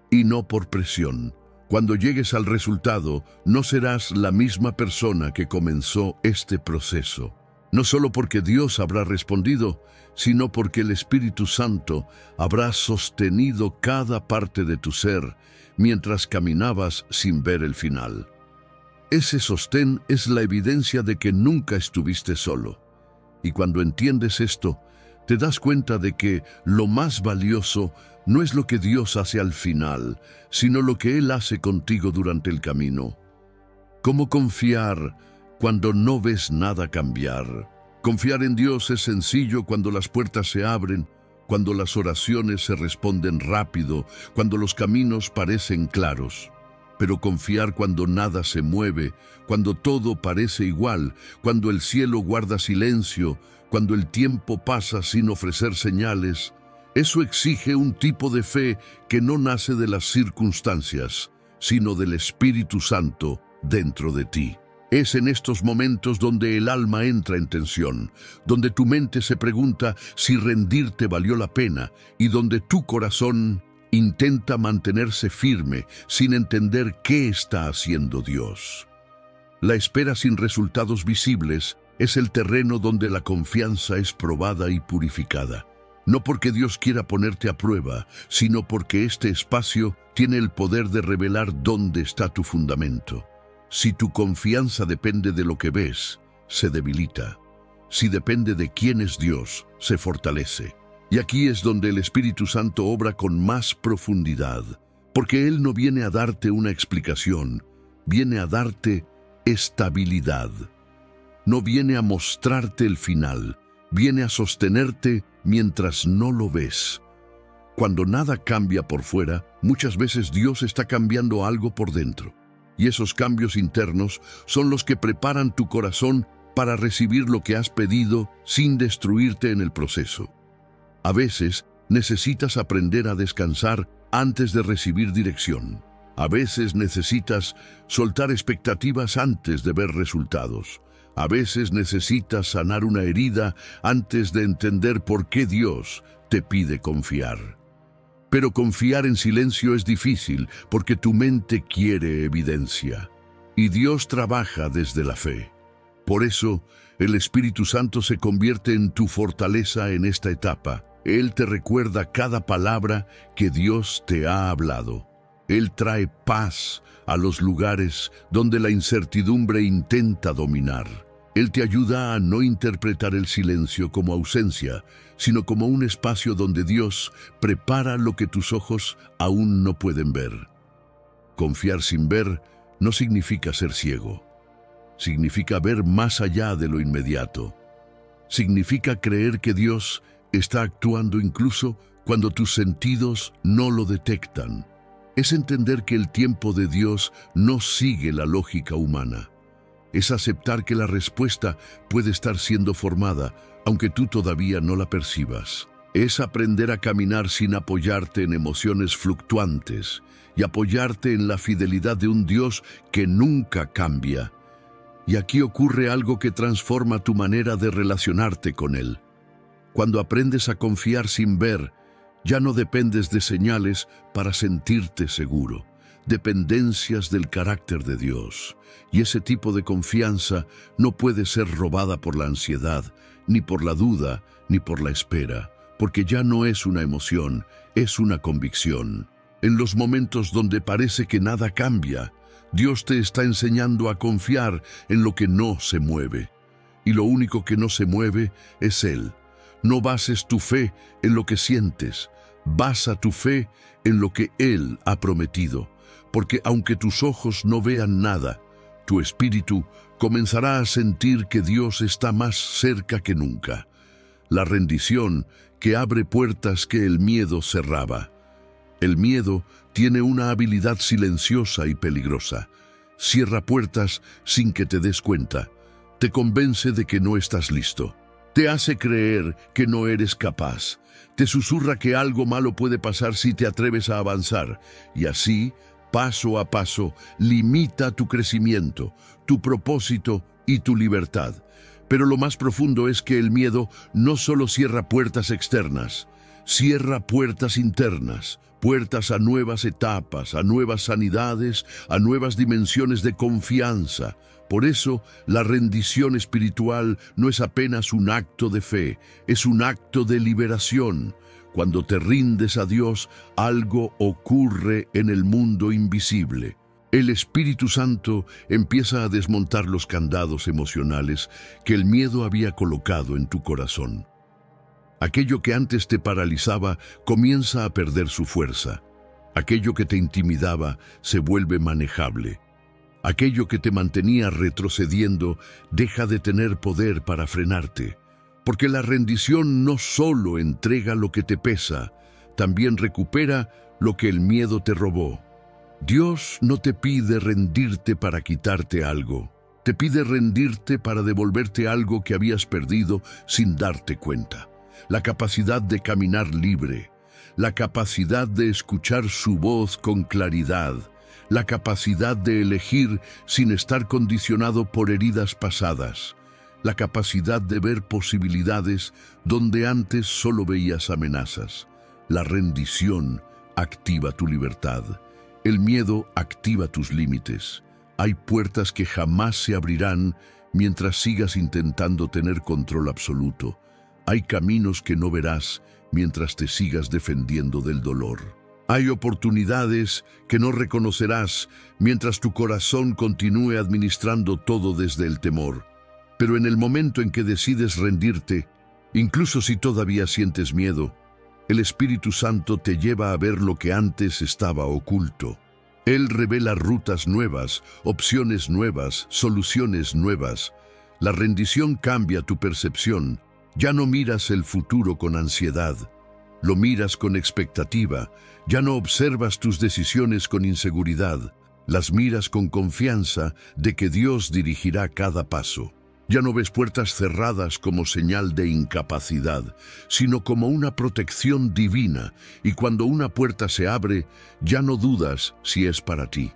y no por presión. Cuando llegues al resultado, no serás la misma persona que comenzó este proceso. No solo porque Dios habrá respondido, sino porque el Espíritu Santo habrá sostenido cada parte de tu ser mientras caminabas sin ver el final. Ese sostén es la evidencia de que nunca estuviste solo. Y cuando entiendes esto, te das cuenta de que lo más valioso no es lo que Dios hace al final, sino lo que Él hace contigo durante el camino. ¿Cómo confiar cuando no ves nada cambiar? Confiar en Dios es sencillo cuando las puertas se abren, cuando las oraciones se responden rápido, cuando los caminos parecen claros. Pero confiar cuando nada se mueve, cuando todo parece igual, cuando el cielo guarda silencio, cuando el tiempo pasa sin ofrecer señales, Eso exige un tipo de fe que no nace de las circunstancias, sino del Espíritu Santo dentro de ti. Es en estos momentos donde el alma entra en tensión, donde tu mente se pregunta si rendirte valió la pena y donde tu corazón intenta mantenerse firme sin entender qué está haciendo Dios. La espera sin resultados visibles es el terreno donde la confianza es probada y purificada. No porque Dios quiera ponerte a prueba, sino porque este espacio tiene el poder de revelar dónde está tu fundamento. Si tu confianza depende de lo que ves, se debilita. Si depende de quién es Dios, se fortalece. Y aquí es donde el Espíritu Santo obra con más profundidad, porque Él no viene a darte una explicación, viene a darte estabilidad. No viene a mostrarte el final, viene a sostenerte mientras no lo ves. Cuando nada cambia por fuera, muchas veces Dios está cambiando algo por dentro. Y esos cambios internos son los que preparan tu corazón para recibir lo que has pedido sin destruirte en el proceso. A veces necesitas aprender a descansar antes de recibir dirección. A veces necesitas soltar expectativas antes de ver resultados. A veces necesitas sanar una herida antes de entender por qué Dios te pide confiar. Pero confiar en silencio es difícil porque tu mente quiere evidencia. Y Dios trabaja desde la fe. Por eso, el Espíritu Santo se convierte en tu fortaleza en esta etapa. Él te recuerda cada palabra que Dios te ha hablado. Él trae paz a los lugares donde la incertidumbre intenta dominar. Él te ayuda a no interpretar el silencio como ausencia, sino como un espacio donde Dios prepara lo que tus ojos aún no pueden ver. Confiar sin ver no significa ser ciego. Significa ver más allá de lo inmediato. Significa creer que Dios está actuando incluso cuando tus sentidos no lo detectan. Es entender que el tiempo de Dios no sigue la lógica humana. Es aceptar que la respuesta puede estar siendo formada, aunque tú todavía no la percibas. Es aprender a caminar sin apoyarte en emociones fluctuantes y apoyarte en la fidelidad de un Dios que nunca cambia. Y aquí ocurre algo que transforma tu manera de relacionarte con Él. Cuando aprendes a confiar sin ver, ya no dependes de señales para sentirte seguro. Dependencias del carácter de Dios. Y ese tipo de confianza no puede ser robada por la ansiedad, ni por la duda, ni por la espera, porque ya no es una emoción, es una convicción. En los momentos donde parece que nada cambia, Dios te está enseñando a confiar en lo que no se mueve. Y lo único que no se mueve es Él. No bases tu fe en lo que sientes, basa tu fe en lo que Él ha prometido. Porque aunque tus ojos no vean nada, tu espíritu comenzará a sentir que Dios está más cerca que nunca. La rendición que abre puertas que el miedo cerraba. El miedo tiene una habilidad silenciosa y peligrosa. Cierra puertas sin que te des cuenta. Te convence de que no estás listo. Te hace creer que no eres capaz. Te susurra que algo malo puede pasar si te atreves a avanzar. Y así, paso a paso, limita tu crecimiento, tu propósito y tu libertad. Pero lo más profundo es que el miedo no solo cierra puertas externas, cierra puertas internas, puertas a nuevas etapas, a nuevas sanidades, a nuevas dimensiones de confianza. Por eso, la rendición espiritual no es apenas un acto de fe, es un acto de liberación. Cuando te rindes a Dios, algo ocurre en el mundo invisible. El Espíritu Santo empieza a desmontar los candados emocionales que el miedo había colocado en tu corazón. Aquello que antes te paralizaba comienza a perder su fuerza. Aquello que te intimidaba se vuelve manejable. Aquello que te mantenía retrocediendo deja de tener poder para frenarte. Porque la rendición no solo entrega lo que te pesa, también recupera lo que el miedo te robó. Dios no te pide rendirte para quitarte algo. Te pide rendirte para devolverte algo que habías perdido sin darte cuenta. la capacidad de caminar libre, la capacidad de escuchar su voz con claridad, la capacidad de elegir sin estar condicionado por heridas pasadas, la capacidad de ver posibilidades donde antes solo veías amenazas. La rendición activa tu libertad. El miedo activa tus límites. Hay puertas que jamás se abrirán mientras sigas intentando tener control absoluto. Hay caminos que no verás mientras te sigas defendiendo del dolor. Hay oportunidades que no reconocerás mientras tu corazón continúe administrando todo desde el temor. Pero en el momento en que decides rendirte, incluso si todavía sientes miedo, el Espíritu Santo te lleva a ver lo que antes estaba oculto. Él revela rutas nuevas, opciones nuevas, soluciones nuevas. La rendición cambia tu percepción. Ya no miras el futuro con ansiedad. Lo miras con expectativa. Ya no observas tus decisiones con inseguridad. Las miras con confianza de que Dios dirigirá cada paso. Ya no ves puertas cerradas como señal de incapacidad, sino como una protección divina, y cuando una puerta se abre, ya no dudas si es para ti.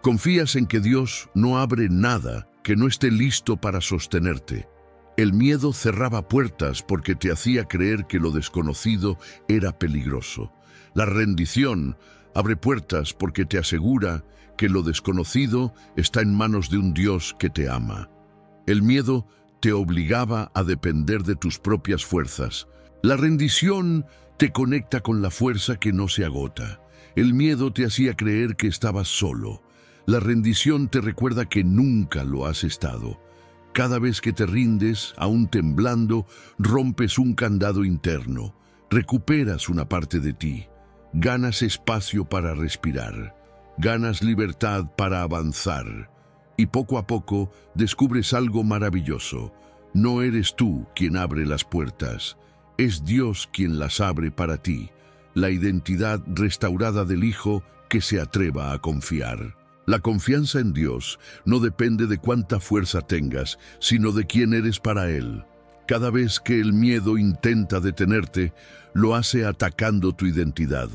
Confías en que Dios no abre nada que no esté listo para sostenerte. El miedo cerraba puertas porque te hacía creer que lo desconocido era peligroso. La rendición abre puertas porque te asegura que lo desconocido está en manos de un Dios que te ama. El miedo te obligaba a depender de tus propias fuerzas. La rendición te conecta con la fuerza que no se agota. El miedo te hacía creer que estabas solo. La rendición te recuerda que nunca lo has estado. Cada vez que te rindes, aún temblando, rompes un candado interno. Recuperas una parte de ti. Ganas espacio para respirar. Ganas libertad para avanzar. Y poco a poco descubres algo maravilloso. No eres tú quien abre las puertas, es Dios quien las abre para ti. La identidad restaurada del Hijo que se atreva a confiar. La confianza en Dios no depende de cuánta fuerza tengas, sino de quién eres para Él. Cada vez que el miedo intenta detenerte, lo hace atacando tu identidad.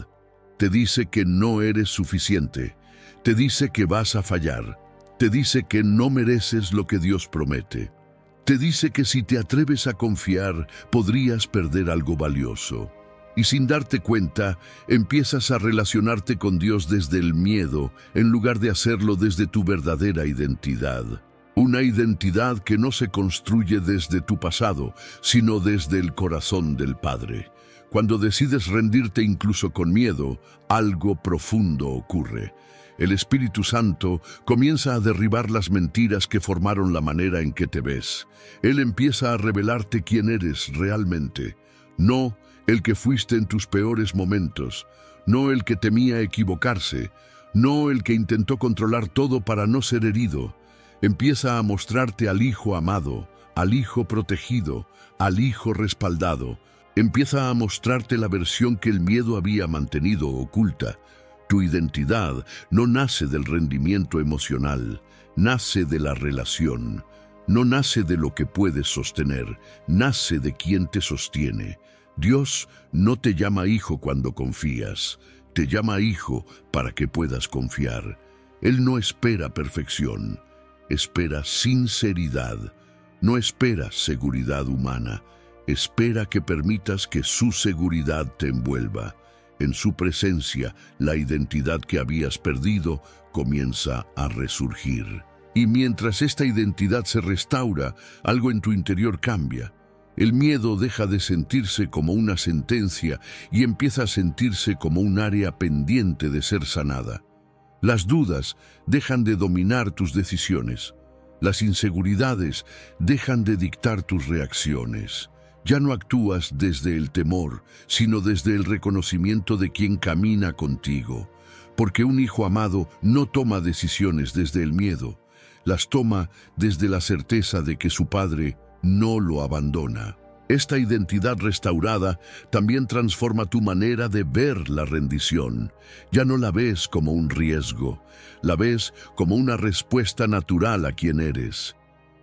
Te dice que no eres suficiente. Te dice que vas a fallar. Te dice que no mereces lo que Dios promete. Te dice que si te atreves a confiar, podrías perder algo valioso. Y sin darte cuenta, empiezas a relacionarte con Dios desde el miedo, en lugar de hacerlo desde tu verdadera identidad. Una identidad que no se construye desde tu pasado, sino desde el corazón del Padre. Cuando decides rendirte incluso con miedo, algo profundo ocurre. El Espíritu Santo comienza a derribar las mentiras que formaron la manera en que te ves. Él empieza a revelarte quién eres realmente. No el que fuiste en tus peores momentos, no el que temía equivocarse, no el que intentó controlar todo para no ser herido. Empieza a mostrarte al Hijo amado, al Hijo protegido, al Hijo respaldado. Empieza a mostrarte la versión que el miedo había mantenido oculta. Tu identidad no nace del rendimiento emocional, nace de la relación. No nace de lo que puedes sostener, nace de quien te sostiene. Dios no te llama hijo cuando confías, te llama hijo para que puedas confiar. Él no espera perfección, espera sinceridad. No espera seguridad humana, espera que permitas que su seguridad te envuelva. En su presencia, la identidad que habías perdido comienza a resurgir. Y mientras esta identidad se restaura, algo en tu interior cambia. El miedo deja de sentirse como una sentencia y empieza a sentirse como un área pendiente de ser sanada. Las dudas dejan de dominar tus decisiones. Las inseguridades dejan de dictar tus reacciones. Ya no actúas desde el temor, sino desde el reconocimiento de quien camina contigo. Porque un hijo amado no toma decisiones desde el miedo, las toma desde la certeza de que su padre no lo abandona. Esta identidad restaurada también transforma tu manera de ver la rendición. Ya no la ves como un riesgo, la ves como una respuesta natural a quien eres.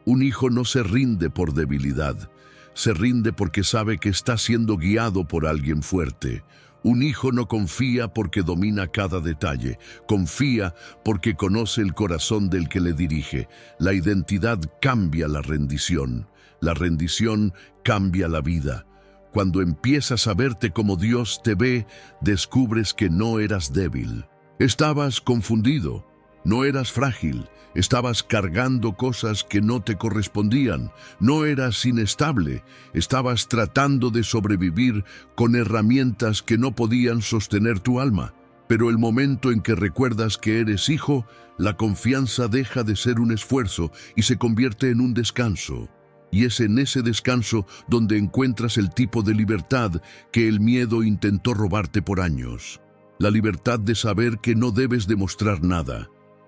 Un hijo no se rinde por debilidad, Se rinde porque sabe que está siendo guiado por alguien fuerte. Un hijo no confía porque domina cada detalle. Confía porque conoce el corazón del que le dirige. La identidad cambia la rendición. La rendición cambia la vida. Cuando empiezas a verte como Dios te ve, descubres que no eras débil. Estabas confundido. No eras frágil, estabas cargando cosas que no te correspondían, no eras inestable, estabas tratando de sobrevivir con herramientas que no podían sostener tu alma. Pero el momento en que recuerdas que eres hijo, la confianza deja de ser un esfuerzo y se convierte en un descanso. Y es en ese descanso donde encuentras el tipo de libertad que el miedo intentó robarte por años. La libertad de saber que no debes demostrar nada.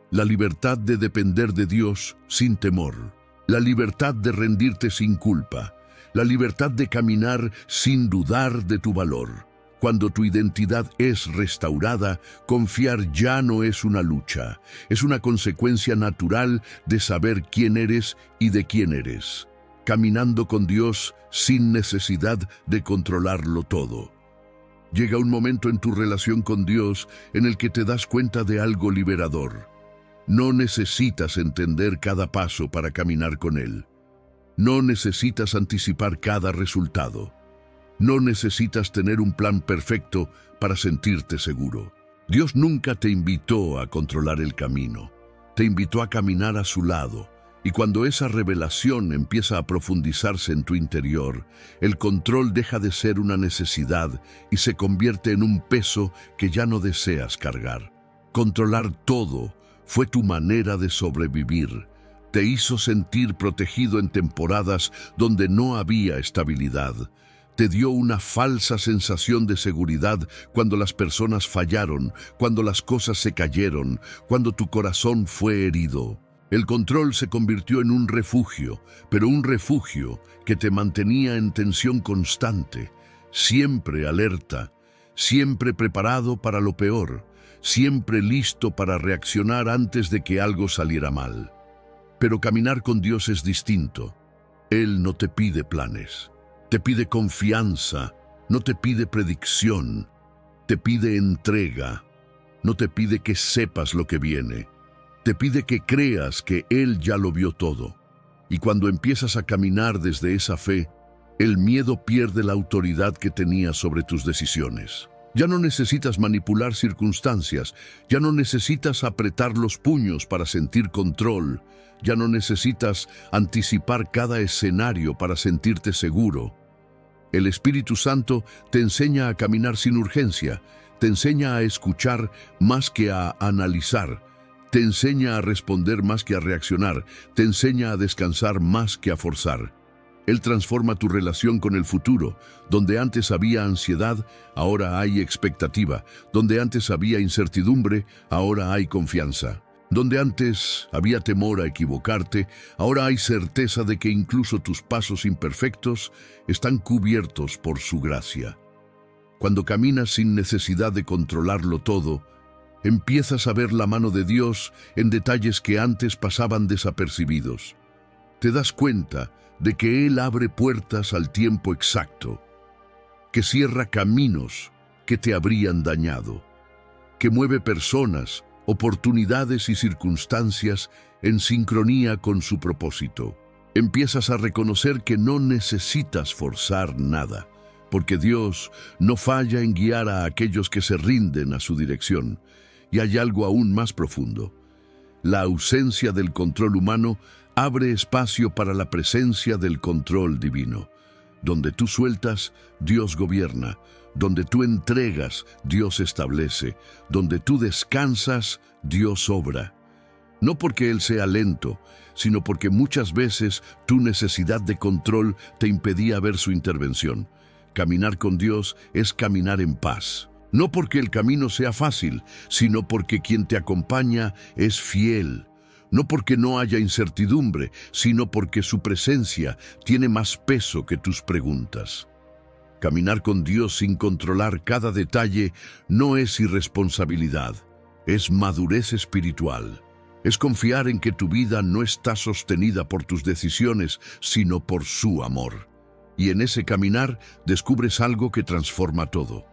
La libertad de depender de Dios sin temor. La libertad de rendirte sin culpa. La libertad de caminar sin dudar de tu valor. Cuando tu identidad es restaurada, confiar ya no es una lucha. Es una consecuencia natural de saber quién eres y de quién eres. Caminando con Dios sin necesidad de controlarlo todo. Llega un momento en tu relación con Dios en el que te das cuenta de algo liberador. No necesitas entender cada paso para caminar con Él. No necesitas anticipar cada resultado. No necesitas tener un plan perfecto para sentirte seguro. Dios nunca te invitó a controlar el camino. Te invitó a caminar a su lado. Y cuando esa revelación empieza a profundizarse en tu interior, el control deja de ser una necesidad y se convierte en un peso que ya no deseas cargar. Controlar todo fue tu manera de sobrevivir. Te hizo sentir protegido en temporadas donde no había estabilidad. Te dio una falsa sensación de seguridad cuando las personas fallaron, cuando las cosas se cayeron, cuando tu corazón fue herido. El control se convirtió en un refugio, pero un refugio que te mantenía en tensión constante, siempre alerta, siempre preparado para lo peor, siempre listo para reaccionar antes de que algo saliera mal. Pero caminar con Dios es distinto. Él no te pide planes, te pide confianza, no te pide predicción, te pide entrega, no te pide que sepas lo que viene, te pide que creas que Él ya lo vio todo. Y cuando empiezas a caminar desde esa fe, el miedo pierde la autoridad que tenía sobre tus decisiones. Ya no necesitas manipular circunstancias, ya no necesitas apretar los puños para sentir control, ya no necesitas anticipar cada escenario para sentirte seguro. El Espíritu Santo te enseña a caminar sin urgencia, te enseña a escuchar más que a analizar, te enseña a responder más que a reaccionar, te enseña a descansar más que a forzar. Él transforma tu relación con el futuro. Donde antes había ansiedad, ahora hay expectativa. Donde antes había incertidumbre, ahora hay confianza. Donde antes había temor a equivocarte, ahora hay certeza de que incluso tus pasos imperfectos están cubiertos por su gracia. Cuando caminas sin necesidad de controlarlo todo, empiezas a ver la mano de Dios en detalles que antes pasaban desapercibidos. Te das cuenta de que Él abre puertas al tiempo exacto, que cierra caminos que te habrían dañado, que mueve personas, oportunidades y circunstancias en sincronía con su propósito. Empiezas a reconocer que no necesitas forzar nada, porque Dios no falla en guiar a aquellos que se rinden a su dirección. Y hay algo aún más profundo. La ausencia del control humano abre espacio para la presencia del control divino. Donde tú sueltas, Dios gobierna. Donde tú entregas, Dios establece. Donde tú descansas, Dios obra. No porque Él sea lento, sino porque muchas veces tu necesidad de control te impedía ver su intervención. Caminar con Dios es caminar en paz. No porque el camino sea fácil, sino porque quien te acompaña es fiel. No porque no haya incertidumbre, sino porque su presencia tiene más peso que tus preguntas. Caminar con Dios sin controlar cada detalle no es irresponsabilidad, es madurez espiritual. Es confiar en que tu vida no está sostenida por tus decisiones, sino por su amor. Y en ese caminar descubres algo que transforma todo.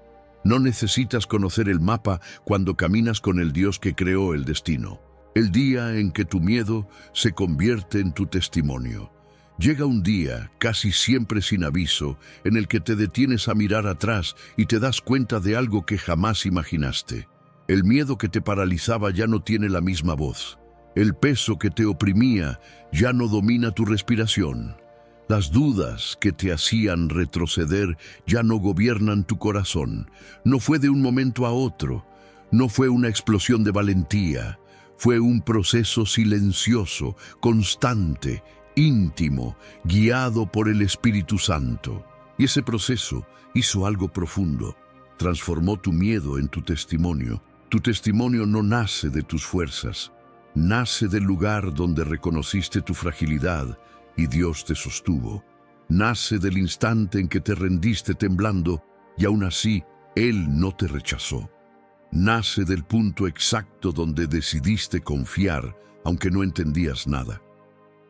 No necesitas conocer el mapa cuando caminas con el Dios que creó el destino. El día en que tu miedo se convierte en tu testimonio. Llega un día, casi siempre sin aviso, en el que te detienes a mirar atrás y te das cuenta de algo que jamás imaginaste. El miedo que te paralizaba ya no tiene la misma voz. El peso que te oprimía ya no domina tu respiración. Las dudas que te hacían retroceder ya no gobiernan tu corazón. No fue de un momento a otro. No fue una explosión de valentía. Fue un proceso silencioso, constante, íntimo, guiado por el Espíritu Santo. Y ese proceso hizo algo profundo. Transformó tu miedo en tu testimonio. Tu testimonio no nace de tus fuerzas. Nace del lugar donde reconociste tu fragilidad y Dios te sostuvo. Nace del instante en que te rendiste temblando y aún así Él no te rechazó. Nace del punto exacto donde decidiste confiar, aunque no entendías nada.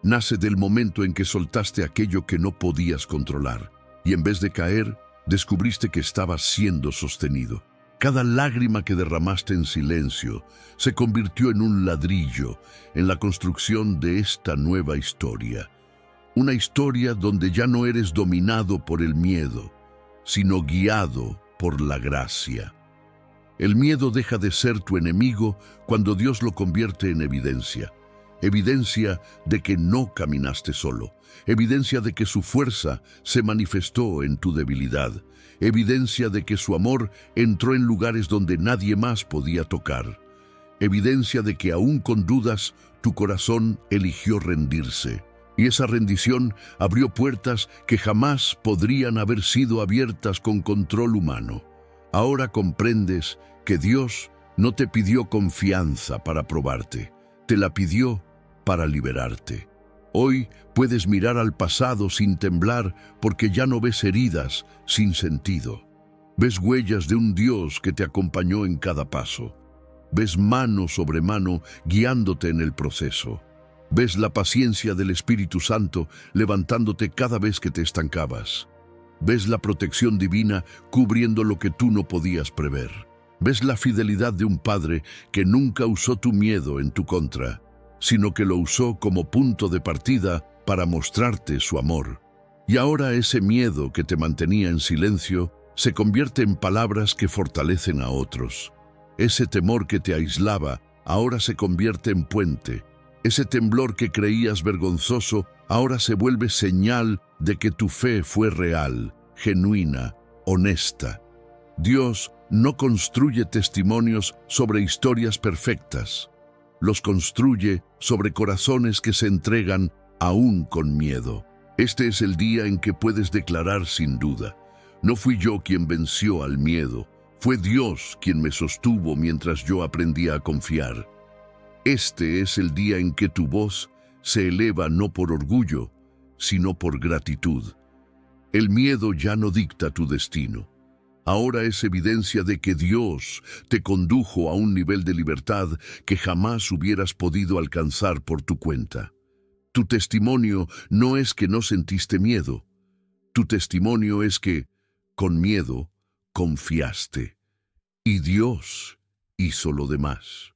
Nace del momento en que soltaste aquello que no podías controlar y en vez de caer, descubriste que estabas siendo sostenido. Cada lágrima que derramaste en silencio se convirtió en un ladrillo en la construcción de esta nueva historia. Una historia donde ya no eres dominado por el miedo, sino guiado por la gracia. El miedo deja de ser tu enemigo cuando Dios lo convierte en evidencia. Evidencia de que no caminaste solo. Evidencia de que su fuerza se manifestó en tu debilidad. Evidencia de que su amor entró en lugares donde nadie más podía tocar. Evidencia de que aún con dudas, tu corazón eligió rendirse. Y esa rendición abrió puertas que jamás podrían haber sido abiertas con control humano. Ahora comprendes que Dios no te pidió confianza para probarte, te la pidió para liberarte. Hoy puedes mirar al pasado sin temblar porque ya no ves heridas sin sentido. Ves huellas de un Dios que te acompañó en cada paso. Ves mano sobre mano guiándote en el proceso. Ves la paciencia del Espíritu Santo levantándote cada vez que te estancabas. Ves la protección divina cubriendo lo que tú no podías prever. Ves la fidelidad de un Padre que nunca usó tu miedo en tu contra, sino que lo usó como punto de partida para mostrarte su amor. Y ahora ese miedo que te mantenía en silencio se convierte en palabras que fortalecen a otros. Ese temor que te aislaba ahora se convierte en puente. Ese temblor que creías vergonzoso ahora se vuelve señal de que tu fe fue real, genuina, honesta. Dios no construye testimonios sobre historias perfectas. Los construye sobre corazones que se entregan aún con miedo. Este es el día en que puedes declarar sin duda: no fui yo quien venció al miedo, fue Dios quien me sostuvo mientras yo aprendía a confiar. Este es el día en que tu voz se eleva no por orgullo, sino por gratitud. El miedo ya no dicta tu destino. Ahora es evidencia de que Dios te condujo a un nivel de libertad que jamás hubieras podido alcanzar por tu cuenta. Tu testimonio no es que no sentiste miedo. Tu testimonio es que, con miedo, confiaste. Y Dios hizo lo demás.